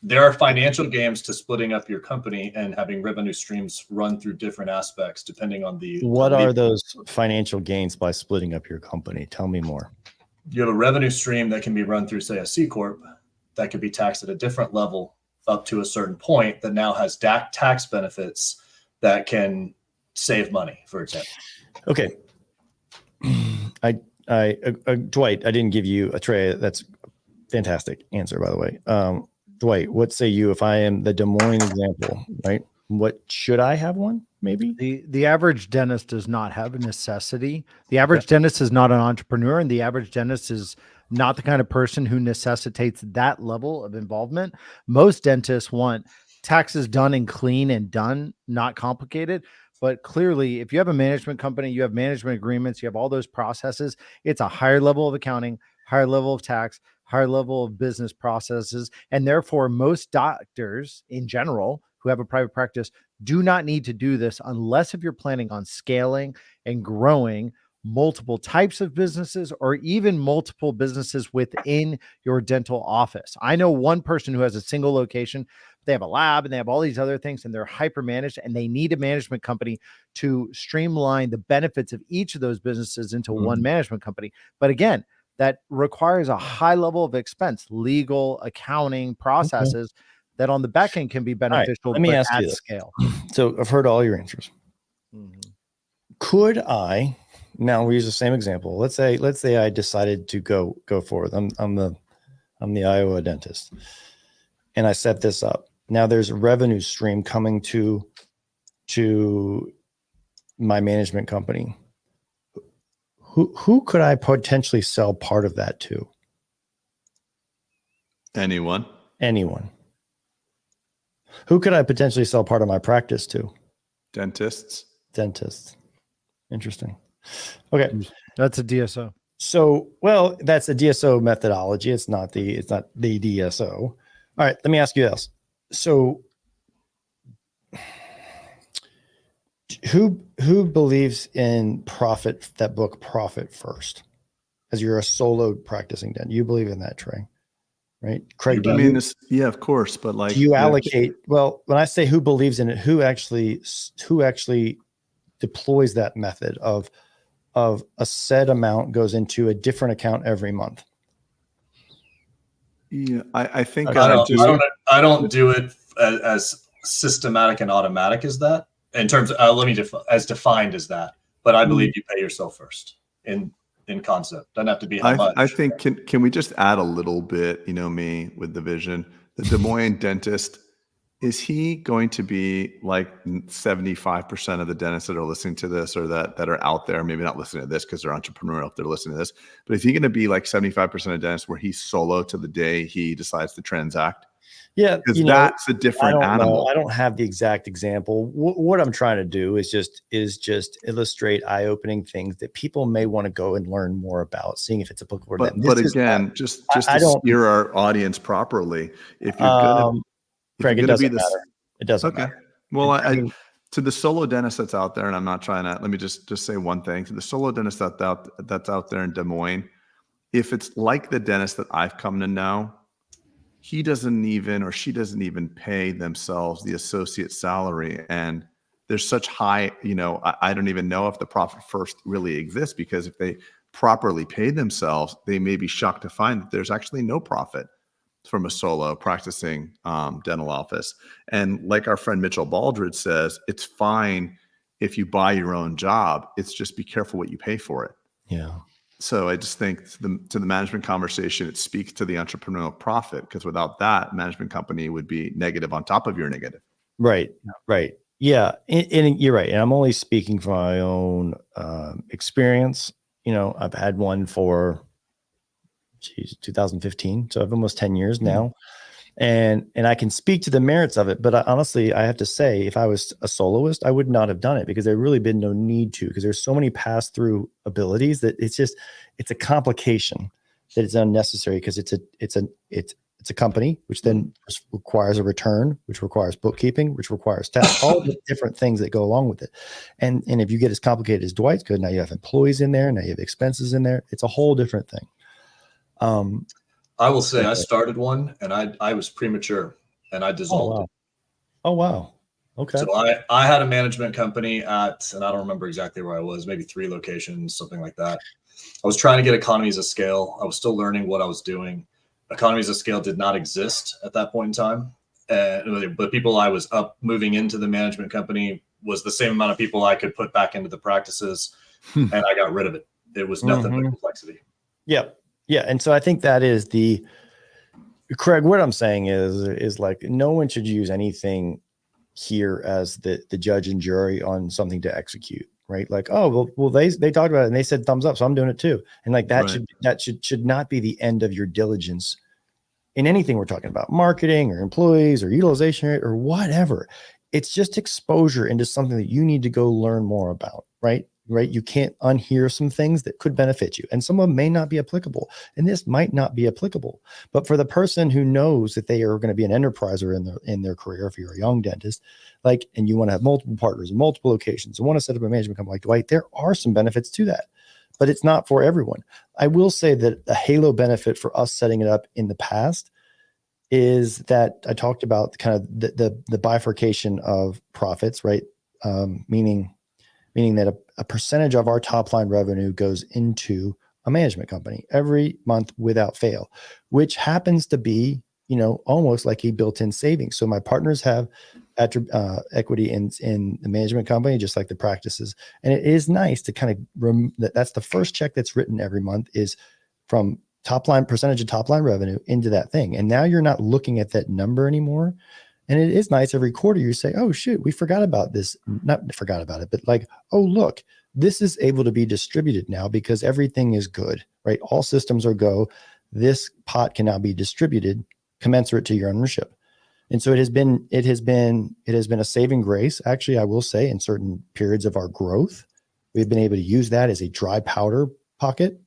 There are financial gains to splitting up your company and having revenue streams run through different aspects depending on the. What are those financial gains by splitting up your company? Tell me more. You have a revenue stream that can be run through, say, a C Corp that could be taxed at a different level up to a certain point that now has tax benefits that can save money, for example. Okay. Dwight, I didn't give you a Trey. That's fantastic answer, by the way. Dwight, what say you if I am the Des Moines example, right? What should I have one? Maybe the average dentist does not have a necessity. The average dentist is not an entrepreneur, and the average dentist is not the kind of person who necessitates that level of involvement. Most dentists want taxes done and clean and done, not complicated. But clearly, if you have a management company, you have management agreements, you have all those processes, it's a higher level of accounting, higher level of tax, higher level of business processes. And therefore, most doctors in general who have a private practice do not need to do this unless if you're planning on scaling and growing multiple types of businesses or even multiple businesses within your dental office. I know one person who has a single location. They have a lab and they have all these other things and they're hyper managed and they need a management company to streamline the benefits of each of those businesses into one management company. But again, that requires a high level of expense, legal, accounting processes that on the back end can be beneficial, let me ask at you this. scale. So I've heard all your answers. Could I, now we use the same example. Let's say I decided to go forward. I'm the Iowa dentist and I set this up. Now there's a revenue stream coming to my management company. Who could I potentially sell part of that to? Anyone. Who could I potentially sell part of my practice to? Dentists. Interesting. Okay. That's a DSO. So, well, that's a DSO methodology. It's not the DSO. All right. Let me ask you this. So who believes in profit, that book Profit First, as you're a solo practicing dentist? You believe in that, Trey, right? Craig, yeah, of course. But like, do you allocate? Well, when I say who believes in it, who actually deploys that method of a set amount goes into a different account every month? Yeah, I think I don't do it as systematic and automatic as that. In terms of as defined as that, but I believe you pay yourself first in concept. Doesn't have to be how much. I think can we just add a little bit? Me with the vision. The Des Moines dentist, is he going to be like 75% of the dentists that are listening to this or that are out there? Maybe not listening to this because they're entrepreneurial if they're listening to this. But is he going to be like 75% of dentists where he's solo to the day he decides to transact? Yeah, because that's a different animal. I don't have the exact example. What I'm trying to do is just illustrate eye-opening things that people may want to go and learn more about, seeing if it's applicable to them. But again, just to steer our audience properly, if you're gonna, Craig, it doesn't matter. It doesn't matter. Well, I mean, to the solo dentist that's out there, and I'm not trying to. Let me just say one thing to the solo dentist that's out there in Des Moines. If it's like the dentist that I've come to know, he doesn't even, or she doesn't even pay themselves the associate salary. And there's such high, I don't even know if the Profit First really exists, because if they properly pay themselves, they may be shocked to find that there's actually no profit from a solo practicing dental office. And like our friend Mitchell Baldridge says, it's fine if you buy your own job. It's just be careful what you pay for it. Yeah. So I just think to the management conversation, it speaks to the entrepreneurial profit, because without that, management company would be negative on top of your negative. Right. Yeah. And you're right. And I'm only speaking from my own experience. I've had one for 2015. So I've almost 10 years now. And I can speak to the merits of it, but honestly, I have to say, if I was a soloist, I would not have done it, because there really been no need to, because there's so many pass-through abilities that it's a complication that is unnecessary, because it's a company, which then requires a return, which requires bookkeeping, which requires tax, all the different things that go along with it. And if you get as complicated as Dwight's good, now you have employees in there, now you have expenses in there. It's a whole different thing. I will say I started one and I was premature and I dissolved it. Oh, wow. Okay. So I had a management company and I don't remember exactly where I was, maybe 3 locations, something like that. I was trying to get economies of scale. I was still learning what I was doing. Economies of scale did not exist at that point in time. But people I was moving into the management company was the same amount of people I could put back into the practices, and I got rid of it. It was nothing but complexity. Yep. Yeah. And so I think that is Craig, what I'm saying is like, no one should use anything here as the judge and jury on something to execute, right? Like, oh, well, they talked about it and they said thumbs up, so I'm doing it too. And like that should not be the end of your diligence in anything we're talking about, marketing or employees or utilization rate or whatever. it's just exposure into something that you need to go learn more about, right? You can't unhear some things that could benefit you, and some of them may not be applicable, and this might not be applicable. But for the person who knows that they are going to be an enterpriser in their career, if you're a young dentist, like, and you want to have multiple partners in multiple locations and want to set up a management company like Dwight, there are some benefits to that, but it's not for everyone. I will say that a halo benefit for us setting it up in the past is that I talked about kind of the bifurcation of profits, right? Meaning that a percentage of our top line revenue goes into a management company every month without fail, which happens to be, almost like a built-in savings. So my partners have equity in the management company, just like the practices. And it is nice to kind of, that's the first check that's written every month is from top line percentage of top line revenue into that thing. And now you're not looking at that number anymore. And it is nice every quarter you say, oh shoot, we forgot about this. Not forgot about it, but like, oh, look, this is able to be distributed now because everything is good, right? All systems are go. This pot can now be distributed commensurate to your ownership. And so it has been a saving grace. Actually, I will say in certain periods of our growth, we've been able to use that as a dry powder pocket,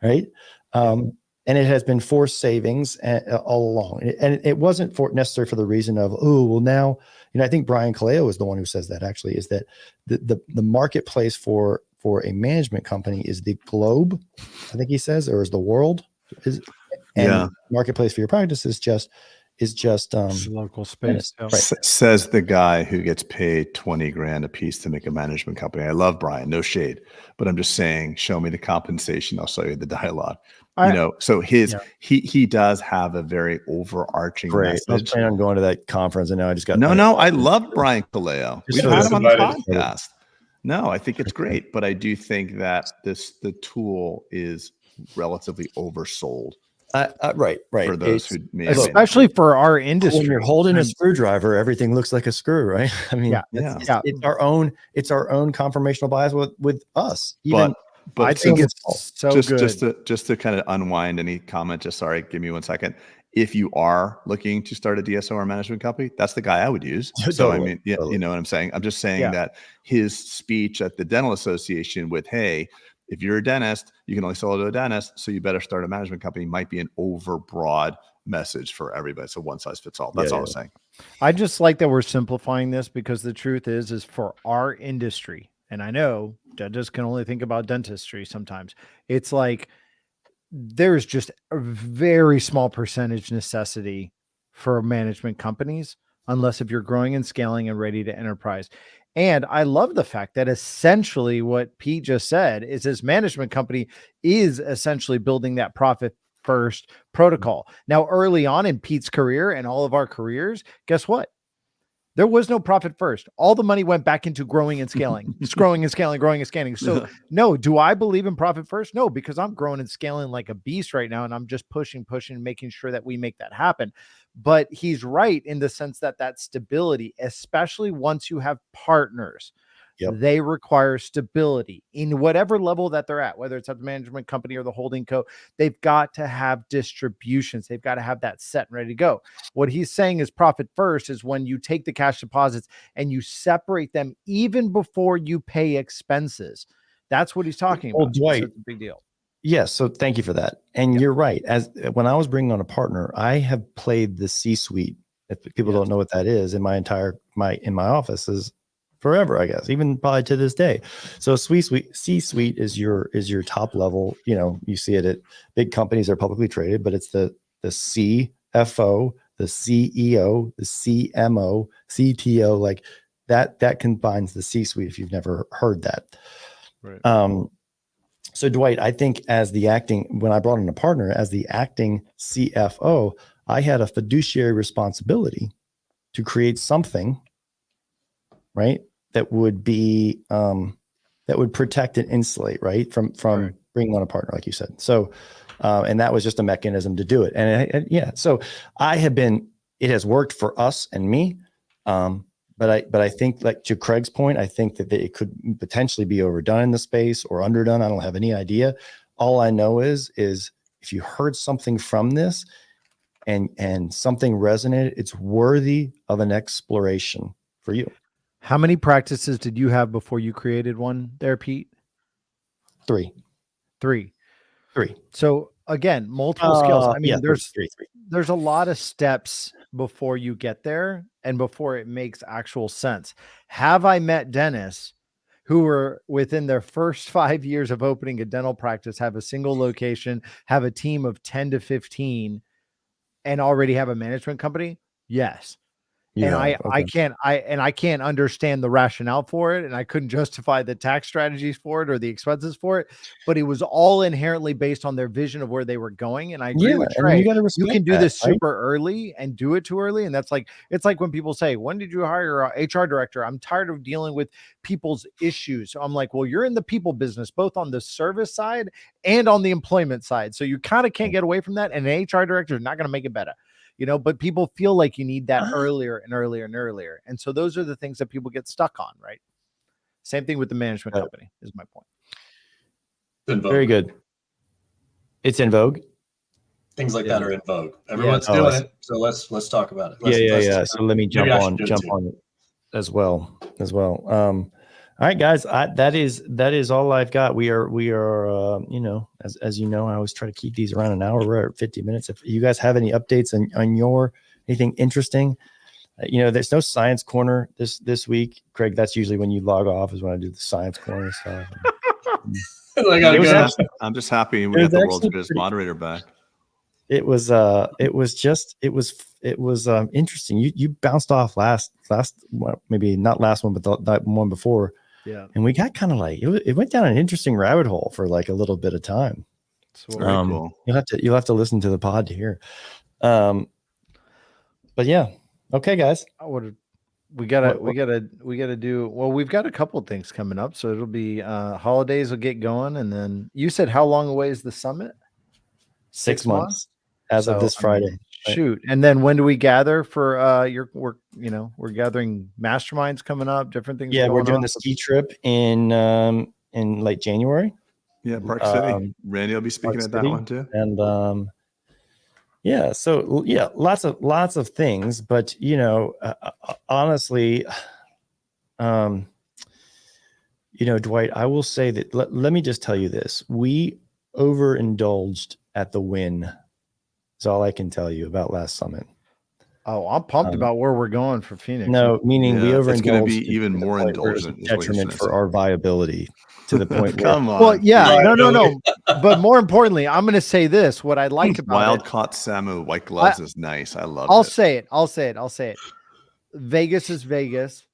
right? And it has been forced savings all along. And it wasn't necessary for the reason of, oh, well now, I think Brian Kaleo is the one who says that actually, is that the marketplace for a management company is the globe, I think he says, or is the world. And marketplace for your practice is just local space. Right. Says the guy who gets paid 20 grand a piece to make a management company. I love Brian, no shade, but I'm just saying, show me the compensation. I'll show you the dialogue. So he does have a very overarching message. I was planning on going to that conference, and now I just got I love Brian Kaleo. We've had him on the podcast. No, I think it's great, but I do think that the tool is relatively oversold. Right. For those who may, especially for our industry, when you're holding a screwdriver, everything looks like a screw, right? I mean, it's our own conformational bias with us. But I think it's so good. Just to kind of unwind any comment. Sorry, give me 1 second. If you are looking to start a DSO or management company, that's the guy I would use. So I mean, you know what I'm saying? I'm just saying that his speech at the dental association with, hey, if you're a dentist, you can only sell it to a dentist, so you better start a management company, might be an overbroad message for everybody. So one size fits all. That's all I'm saying. I just like that we're simplifying this, because the truth is for our industry, and I know dentists can only think about dentistry sometimes. It's like there's just a very small percentage necessity for management companies, unless if you're growing and scaling and ready to enterprise. And I love the fact that essentially what Pete just said is his management company is essentially building that profit first protocol. Now, early on in Pete's career and all of our careers, guess what? There was no profit first. All the money went back into growing and scaling, growing and scaling. So no, do I believe in profit first? No, because I'm growing and scaling like a beast right now. And I'm just pushing, making sure that we make that happen. But he's right in the sense that that stability, especially once you have partners, they require stability in whatever level that they're at, whether it's at the management company or the holding co. They've got to have distributions. They've got to have that set and ready to go. What he's saying is profit first is when you take the cash deposits and you separate them even before you pay expenses. That's what he's talking about. Dwight, so it's a big deal. Yes. So thank you for that. And you're right. When I was bringing on a partner, I have played the C-suite. If people don't know what that is, in my office is forever, I guess, even probably to this day. So C-suite is your top level. You see it at big companies that are publicly traded, but it's the CFO, the CEO, the CMO, CTO, like that combines the C-suite, if you've never heard that. Right. So Dwight, I think when I brought in a partner as the acting CFO, I had a fiduciary responsibility to create something, right, that would be that would protect and insulate, right, from bringing on a partner, like you said. So, and that was just a mechanism to do it. And so it has worked for us and me. But I think, like to Craig's point, I think that it could potentially be overdone in the space or underdone. I don't have any idea. All I know is if you heard something from this, and something resonated, it's worthy of an exploration for you. How many practices did you have before you created one there, Pete? 3. So again, multiple skills. I mean, Yeah, there's three. there's a lot of steps before you get there and before it makes actual sense. Have I met dentists who were within their first 5 years of opening a dental practice, have a single location, have a team of 10 to 15, and already have a management company? Yes. And I can't understand the rationale for it, and I couldn't justify the tax strategies for it or the expenses for it, but it was all inherently based on their vision of where they were going. And I agree with Trey. You got to You respect can do that, this right? super early and do it too early. And that's like, it's like when people say, when did you hire a HR director? I'm tired of dealing with people's issues. So I'm like, well, you're in the people business, both on the service side and on the employment side. So you kind of can't get away from that. And an HR director is not going to make it better. But people feel like you need that earlier and earlier and earlier. And so those are the things that people get stuck on, right? Same thing with the management company is my point. Very good. It's in vogue. Things like that are in vogue. Everyone's doing it. So let's talk about it. Yeah. So let me jump on it as well. All right, guys, that is all I've got. We are as you know, I always try to keep these around an hour. We're at 50 minutes. If you guys have any updates on your anything interesting, there's no science corner this week. Craig, that's usually when you log off, is when I do the science corner stuff. I'm just happy we got the world's greatest moderator back. It was interesting. You bounced off last maybe not last one, but that one before. Yeah. And we got kind of like, it went down an interesting rabbit hole for like a little bit of time. It's very cool. You'll have to listen to the pod to hear. But yeah. Okay, guys. We gotta do, well, we've got a couple of things coming up. So it'll be holidays will get going. And then you said, how long away is the summit? 6 months as of this Friday. Shoot. And then when do we gather for we're gathering masterminds coming up, different things. Yeah, we're doing the ski trip in late January. Yeah, Park City. Randy will be speaking at that one too. And lots of things, but honestly, Dwight, I will say that let me just tell you this. We overindulged at the win. That's all I can tell you about last summit. Oh, I'm pumped about where we're going for Phoenix. No, meaning we overindulged. It's going to be even more indulgent. Detriment for our viability to the point where. Come on. Well, yeah, no. But more importantly, I'm going to say this. What I liked about Wild caught Samu white gloves is nice. I love it. I'll say it. Vegas is Vegas.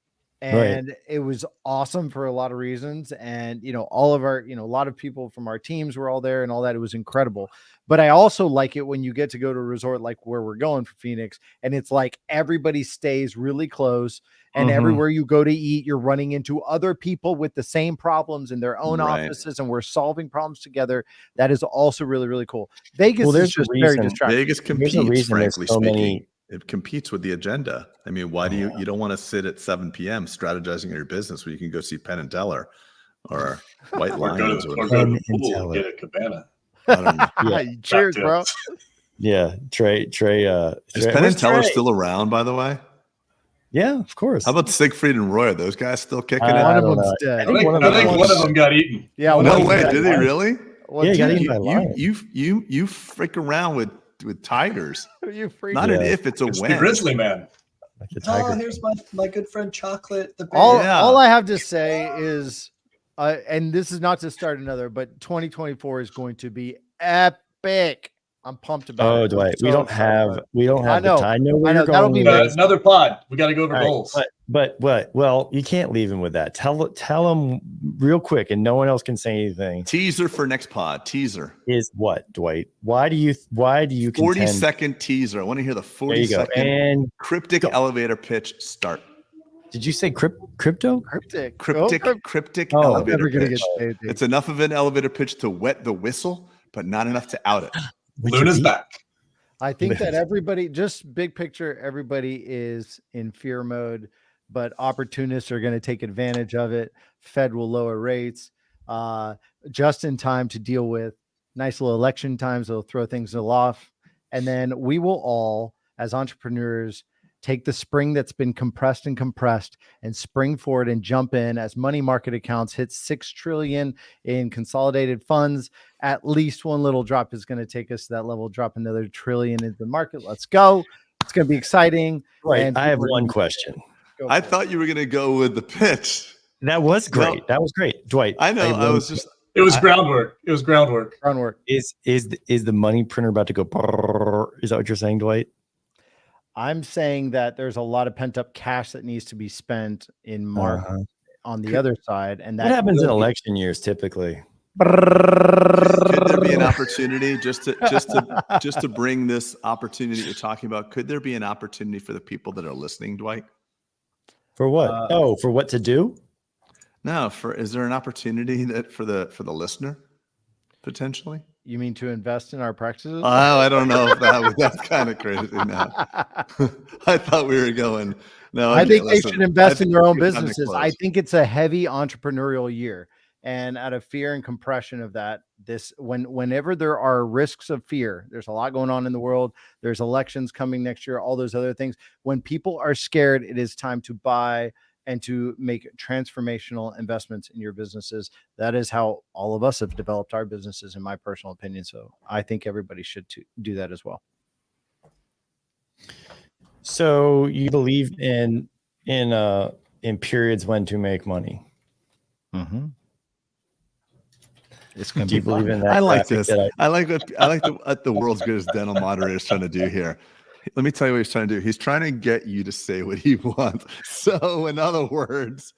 And it was awesome for a lot of reasons. And, all of our, a lot of people from our teams were all there and all that. It was incredible. But I also like it when you get to go to a resort like where we're going for Phoenix. And it's like everybody stays really close. And everywhere you go to eat, you're running into other people with the same problems in their own offices. And we're solving problems together. That is also really, really cool. Vegas is just very distracting. Vegas competes, frankly speaking. It competes with the agenda. I mean, why do you don't want to sit at 7 p.m. strategizing your business where you can go see Penn and Teller or White Lions or go to the pool, get a cabana. I don't know. Yeah. Cheers, bro. Yeah, Trey. Is Penn and Teller still around, by the way? Yeah, of course. How about Siegfried and Roy? Are those guys still kicking it? One of them's dead. I think one of them got eaten. Yeah. No way. Did they really? Yeah, he got eaten by lions. You freak around with tigers. You freak. Not an if, it's a when. The grizzly man. Like the tiger. Here's my good friend Chocolate. All I have to say is, and this is not to start another, but 2024 is going to be epic. I'm pumped about it. Oh, Dwight, we don't have the time. I know where you're that'll going. be another pod. We got to go over goals. But well, you can't leave him with that. Tell him real quick, and no one else can say anything. Teaser for next pod. Teaser is what, Dwight? Why do you 40-second teaser? I want to hear the 40-second and cryptic elevator pitch start. Did you say crypto? Cryptic elevator pitch. It's enough of an elevator pitch to wet the whistle, but not enough to out it. Luna's back. I think that everybody, just big picture, everybody is in fear mode, but opportunists are going to take advantage of it. Fed will lower rates just in time to deal with nice little election times. They'll throw things off. And then we will all, as entrepreneurs, take the spring that's been compressed and spring forward and jump in as money market accounts hit 6 trillion in consolidated funds. At least one little drop is going to take us to that level, drop another trillion into the market. Let's go. It's going to be exciting. Right. And I have people are one gonna- question. Go I for it. thought you were going to go with the pitch. That was great. No. That was great. Dwight. I know. I was just. It was I- groundwork. It was groundwork. Groundwork. Is the money printer about to go? Brrr? Is that what you're saying, Dwight? I'm saying that there's a lot of pent up cash that needs to be spent in March on the other side. And that What happens in will be- election years typically? Could there be an opportunity just to bring this opportunity you're talking about? Could there be an opportunity for the people that are listening, Dwight? For what? For what to do? No, is there an opportunity that for the listener potentially? You mean to invest in our practices? Oh, I don't know if that's kind of crazy now. I thought we were going. No, I think listen, they should invest in their own it's time to businesses. I close. think it's a heavy entrepreneurial year. And out of fear and compression of that, whenever there are risks of fear, there's a lot going on in the world. There's elections coming next year, all those other things. When people are scared, it is time to buy and to make transformational investments in your businesses. That is how all of us have developed our businesses, in my personal opinion. So I think everybody should do that as well. So you believe in periods when to make money? Mm-hmm. It's going to Do you be believe fun. in that? I like graphic this. that I like what the world's greatest dental moderator is trying to do here. Let me tell you what he's trying to do. He's trying to get you to say what he wants. So, in other words,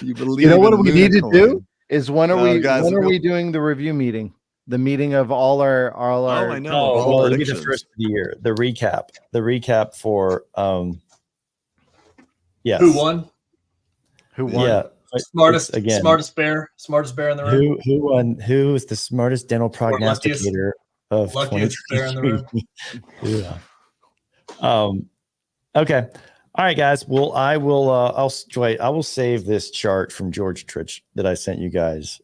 you believe. You know what in we need to Lunicoin. do is when are Guys, we doing the review meeting? The meeting of all our I know. Oh, all well, the it'll be the predictions. first of the year. The recap for yes. Who won? who won. Yeah. Smartest Again. smartest bear in the room. Who won? Who is the smartest dental prognosticator of luckiest bear in the room. 2023? Yeah. Okay. All right, guys. Well, I will save this chart from George Trich that I sent you guys.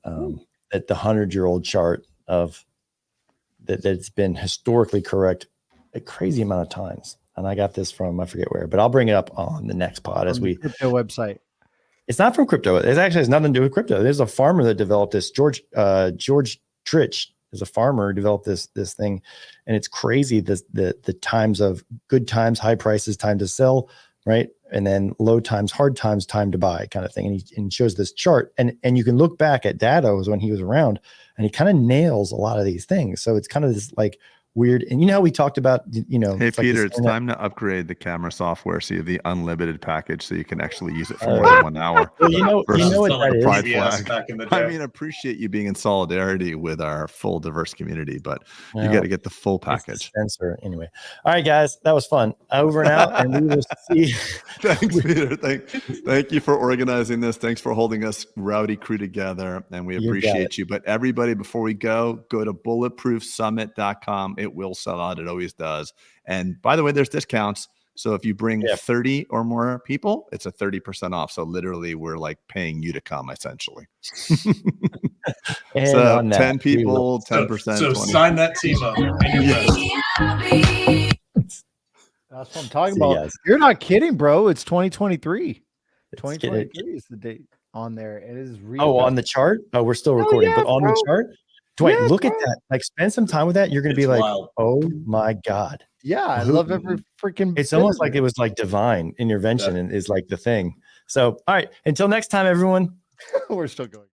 At the 100-year-old chart of that's been historically correct a crazy amount of times. And I got this from, I forget where, but I'll bring it up on the next pod as we crypto website. It's not from crypto. It actually has nothing to do with crypto. There's a farmer that developed this. George Trich is a farmer who developed this thing, and it's crazy. The times of good times, high prices, time to sell, right, and then low times, hard times, time to buy, kind of thing. And he shows this chart, and you can look back at data when he was around, and he kind of nails a lot of these things. So it's kind of this like weird. And you know how we talked about, Hey, it's like Peter, this it's internet- time to upgrade the camera software so you have the unlimited package so you can actually use it for more than 1 hour. Well, you know what Sound like that is. pride PBS flag. back in the day. I mean, appreciate you being in solidarity with our full diverse community, but you Well, got to get the full it's the package. Sensor anyway. All right, guys, that was fun. Over and out, and we will see. Thanks, Peter. Thank you for organizing this. Thanks for holding us rowdy crew together, and we You got appreciate you. But everybody, before we go to bulletproofsummit.com. It will sell out. It always does. And by the way, there's discounts. So if you bring 30 or more people, it's a 30% off. So literally, we're like paying you to come, essentially. And So on that, 10 we will- people, 10%. So 20. sign that team up. That's what I'm talking See you about. guys. You're not kidding, bro. It's 2023. It's 2023 is the date on there. It is real. Oh, on the chart? Oh, we're still recording, yeah, but on bro. the chart, Dwight, Yeah, look at bro. that. Like, spend some time with that. You're going to be It's like, wild. oh my God. Yeah, I Who- love every freaking. It's bit almost of like it. it was like divine intervention and is like the thing. So, all right. Until next time, everyone. We're still going.